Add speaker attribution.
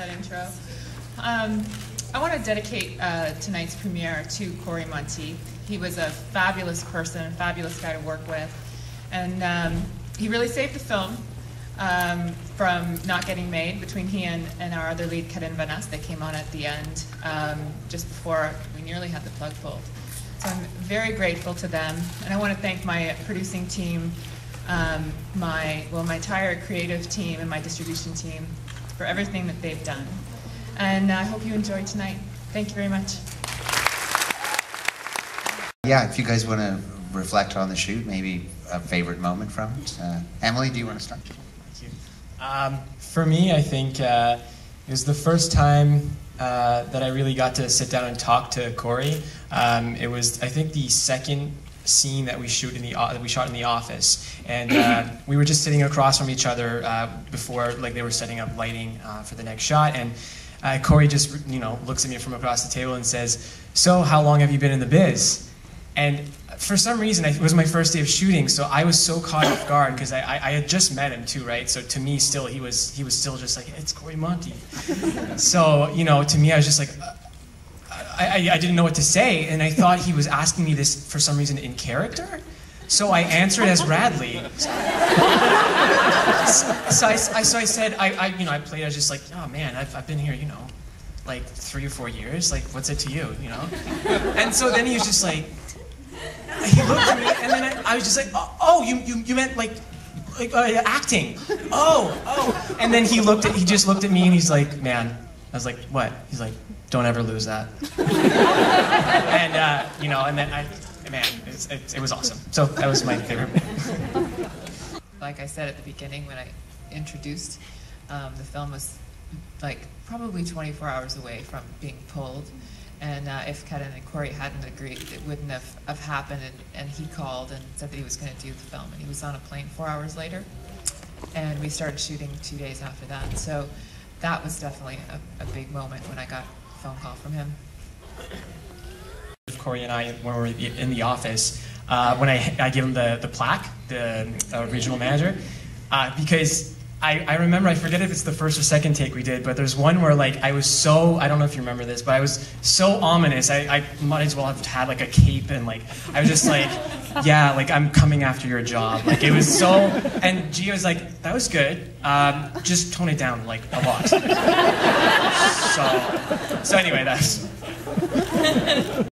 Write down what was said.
Speaker 1: that intro. I want to dedicate tonight's premiere to Cory Monteith. He was a fabulous person, a fabulous guy to work with, and he really saved the film from not getting made between he and our other lead, Karin Vanas. They came on at the end, just before we nearly had the plug pulled. So I'm very grateful to them, and I want to thank my producing team, my entire creative team and my distribution team for everything that they've done. And I hope you enjoyed tonight. Thank you very much.
Speaker 2: Yeah, if you guys want to reflect on the shoot, maybe a favorite moment from it. Emily, do you want to start?
Speaker 3: Thank you. For me, I think it was the first time that I really got to sit down and talk to Cory. It was, I think, the second scene that we shot in the office, and we were just sitting across from each other before, like, they were setting up lighting for the next shot, and Cory just, looks at me from across the table and says, "So, how long have you been in the biz?" And for some reason, it was my first day of shooting, so I was so caught off guard because I had just met him too, right? So to me, still, he was still just like, "It's Cory Monteith." So, to me, I was just like, I didn't know what to say, and I thought he was asking me this for some reason in character. So I answered as Radley. So I said, I played as just like, "Oh man, I've been here, like 3 or 4 years. Like, what's it to you, And so then he was just like, he looked at me, and then I was just like, "Oh, you meant like acting? Oh." And then he just looked at me, and he's like, "Man," I was like, "What?" He's like, "Don't ever lose that." And and then it was awesome. So that was my favorite.
Speaker 1: Like I said at the beginning when I introduced, the film was like probably 24 hours away from being pulled. And if Karin and Cory hadn't agreed, it wouldn't have happened. And he called and said that he was going to do the film. And he was on a plane 4 hours later. And we started shooting 2 days after that. So that was definitely a big moment when I got a phone call from him.
Speaker 3: Cory and I, when we were in the office, when I gave him the plaque, the regional manager, because I remember, I forget if it's the first or second take we did, but there's one where, like, I was so, I don't know if you remember this, but I was so ominous, I might as well have had like a cape, and like, I was just like, "Yeah, like, I'm coming after your job." Like, it was so, and Gina was like, "That was good, just tone it down, like, a lot." So anyway, that's